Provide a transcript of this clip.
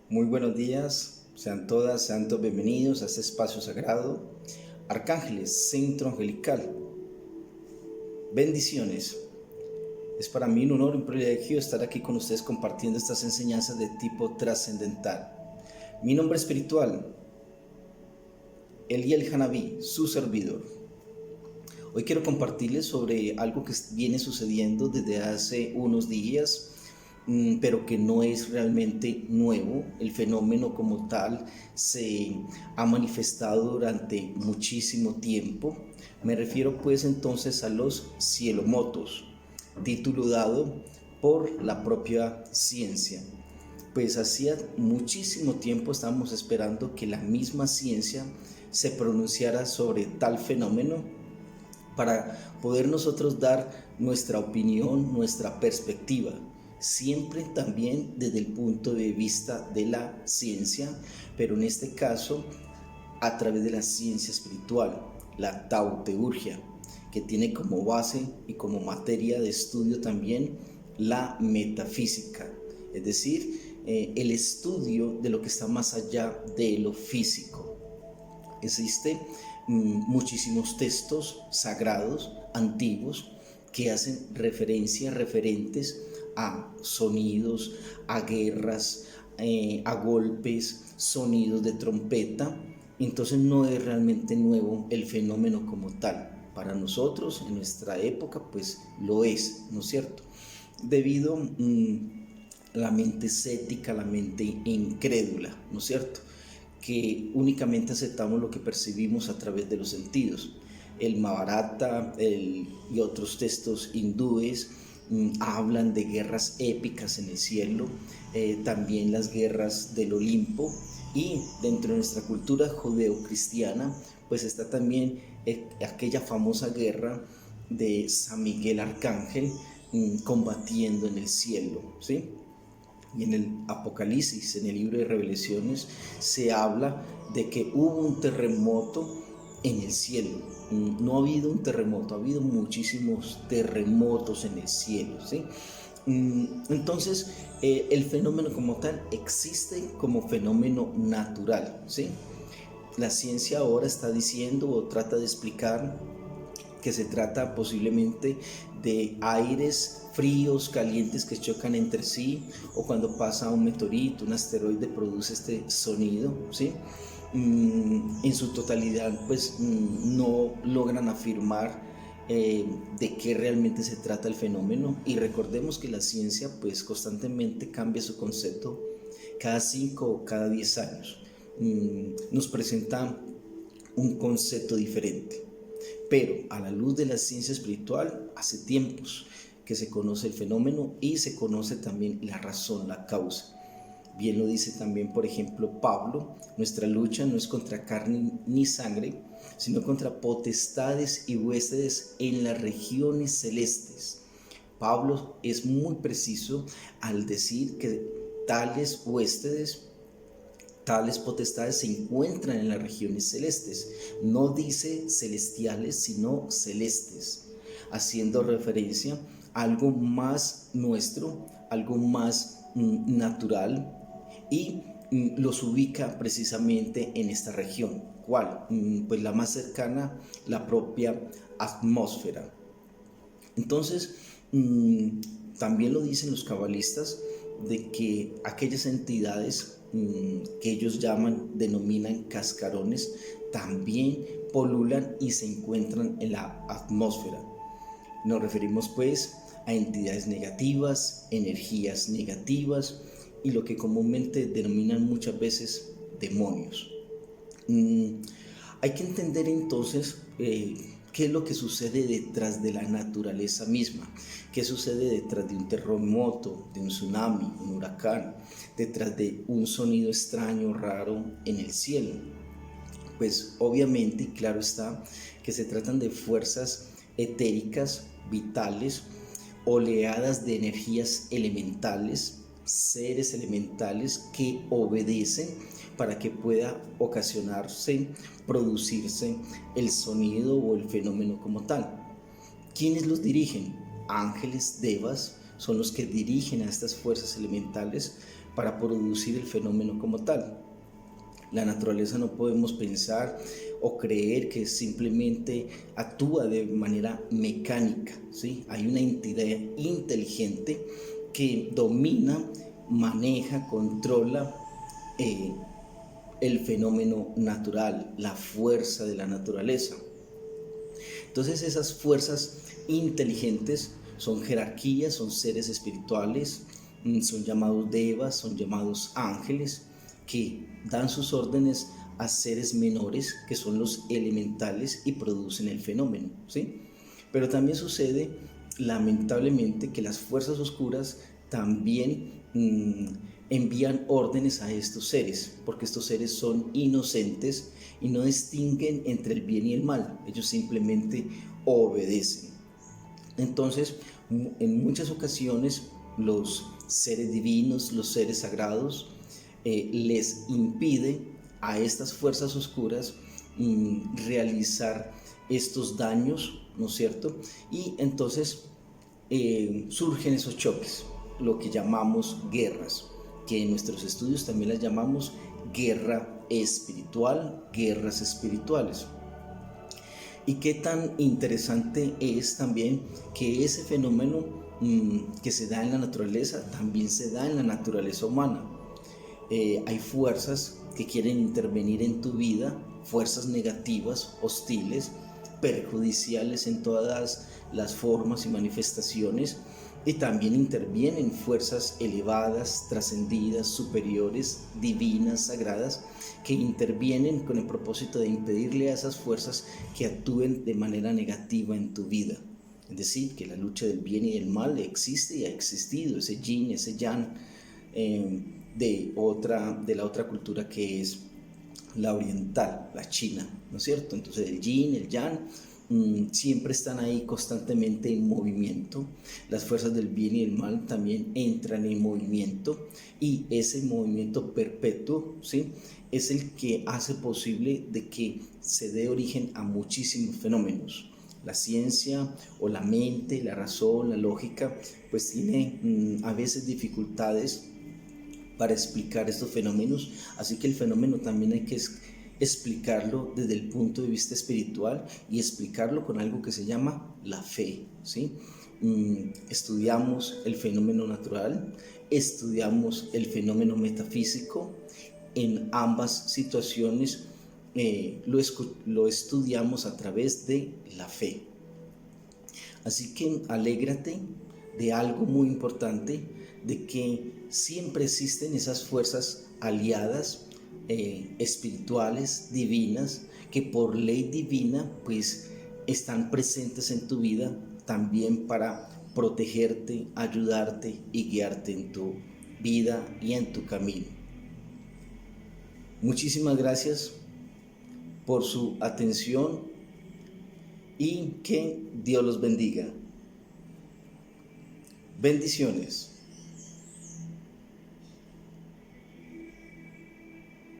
Muy buenos días, sean todas, sean todos bienvenidos a este espacio sagrado. Arcángeles, Centro Angelical, bendiciones. Es para mí un honor y un privilegio estar aquí con ustedes compartiendo estas enseñanzas de tipo trascendental. Mi nombre espiritual, Eliel Hanabi, su servidor. Hoy quiero compartirles sobre algo que viene sucediendo desde hace unos días, pero que no es realmente nuevo. El fenómeno como tal se ha manifestado durante muchísimo tiempo. Me refiero pues entonces a los cielomotos, título dado por la propia ciencia. Pues hacía muchísimo tiempo estábamos esperando que la misma ciencia se pronunciara sobre tal fenómeno para poder nosotros dar nuestra opinión, nuestra perspectiva, siempre también desde el punto de vista de la ciencia, pero en este caso a través de la ciencia espiritual, la tauteurgia, que tiene como base y como materia de estudio también la metafísica, es decir, el estudio de lo que está más allá de lo físico. Existen muchísimos textos sagrados antiguos que hacen referencia, referentes a sonidos, a guerras, a golpes, sonidos de trompeta. Entonces no es realmente nuevo el fenómeno como tal. Para nosotros, en nuestra época, pues lo es, ¿no es cierto? Debido a la mente escéptica, la mente incrédula, ¿no es cierto? Que únicamente aceptamos lo que percibimos a través de los sentidos. El Mahabharata y otros textos hindúes hablan de guerras épicas en el cielo, también las guerras del Olimpo, y dentro de nuestra cultura judeocristiana pues está también aquella famosa guerra de San Miguel Arcángel combatiendo en el cielo, ¿sí? Y en el Apocalipsis, en el libro de Revelaciones, se habla de que hubo un terremoto en el cielo. No ha habido un terremoto, ha habido muchísimos terremotos en el cielo, ¿sí? Entonces, el fenómeno como tal existe como fenómeno natural, ¿sí? La ciencia ahora está diciendo o trata de explicar que se trata posiblemente de aires fríos, calientes que chocan entre sí, o cuando pasa un meteorito, un asteroide produce este sonido, ¿sí? En su totalidad pues no logran afirmar de qué realmente se trata el fenómeno, y recordemos que la ciencia pues constantemente cambia su concepto cada 5 o cada 10 años. Nos presenta un concepto diferente. Pero a la luz de la ciencia espiritual, hace tiempos que se conoce el fenómeno y se conoce también la razón, la causa. Bien lo dice también, por ejemplo, Pablo: nuestra lucha no es contra carne ni sangre, sino contra potestades y huestes en las regiones celestes. Pablo es muy preciso al decir que tales huestes, tales potestades se encuentran en las regiones celestes. No dice celestiales, sino celestes, haciendo referencia a algo más nuestro, algo más natural, y los ubica precisamente en esta región. ¿Cuál? Pues la más cercana, la propia atmósfera. Entonces, también lo dicen los cabalistas, de que aquellas entidades que ellos denominan cascarones, también polulan y se encuentran en la atmósfera. Nos referimos pues a entidades negativas, energías negativas, y lo que comúnmente denominan muchas veces demonios. Hay que entender entonces qué es lo que sucede detrás de la naturaleza misma, qué sucede detrás de un terremoto, de un tsunami, un huracán, detrás de un sonido extraño, raro en el cielo. Pues obviamente, y claro está, que se tratan de fuerzas etéricas, vitales, oleadas de energías elementales, seres elementales que obedecen para que pueda ocasionarse, producirse el sonido o el fenómeno como tal. ¿Quiénes los dirigen? Ángeles, devas, son los que dirigen a estas fuerzas elementales para producir el fenómeno como tal. La naturaleza no podemos pensar o creer que simplemente actúa de manera mecánica, ¿sí? Hay una entidad inteligente que domina, maneja, controla el fenómeno natural, la fuerza de la naturaleza. Entonces esas fuerzas inteligentes son jerarquías, son seres espirituales, son llamados devas, son llamados ángeles, que dan sus órdenes a seres menores, que son los elementales, y producen el fenómeno, ¿sí? Pero también sucede, lamentablemente, que las fuerzas oscuras también envían órdenes a estos seres, porque estos seres son inocentes y no distinguen entre el bien y el mal, ellos simplemente obedecen. Entonces, en muchas ocasiones, los seres divinos, los seres sagrados, les impide a estas fuerzas oscuras realizar estos daños, ¿no es cierto? Y entonces surgen esos choques, lo que llamamos guerras, que en nuestros estudios también las llamamos guerra espiritual, guerras espirituales. Y qué tan interesante es también que ese fenómeno que se da en la naturaleza también se da en la naturaleza humana. Hay fuerzas que quieren intervenir en tu vida, fuerzas negativas, hostiles, perjudiciales en todas las formas y manifestaciones, y también intervienen fuerzas elevadas, trascendidas, superiores, divinas, sagradas, que intervienen con el propósito de impedirle a esas fuerzas que actúen de manera negativa en tu vida. Es decir, que la lucha del bien y del mal existe y ha existido, ese yin, ese yang, de la otra cultura, que es la oriental, la china, ¿no es cierto? Entonces el yin, el yang, siempre están ahí constantemente en movimiento. Las fuerzas del bien y del mal también entran en movimiento, y ese movimiento perpetuo, ¿sí?, es el que hace posible de que se dé origen a muchísimos fenómenos. La ciencia o la mente, la razón, la lógica, pues tiene a veces dificultades para explicar estos fenómenos, así que el fenómeno también hay que explicarlo desde el punto de vista espiritual, y explicarlo con algo que se llama la fe, ¿sí? Estudiamos el fenómeno natural, estudiamos el fenómeno metafísico. En ambas situaciones lo estudiamos a través de la fe. Así que alégrate de algo muy importante, de que siempre existen esas fuerzas aliadas, espirituales, divinas, que por ley divina pues están presentes en tu vida también para protegerte, ayudarte y guiarte en tu vida y en tu camino. Muchísimas gracias por su atención y que Dios los bendiga. Bendiciones.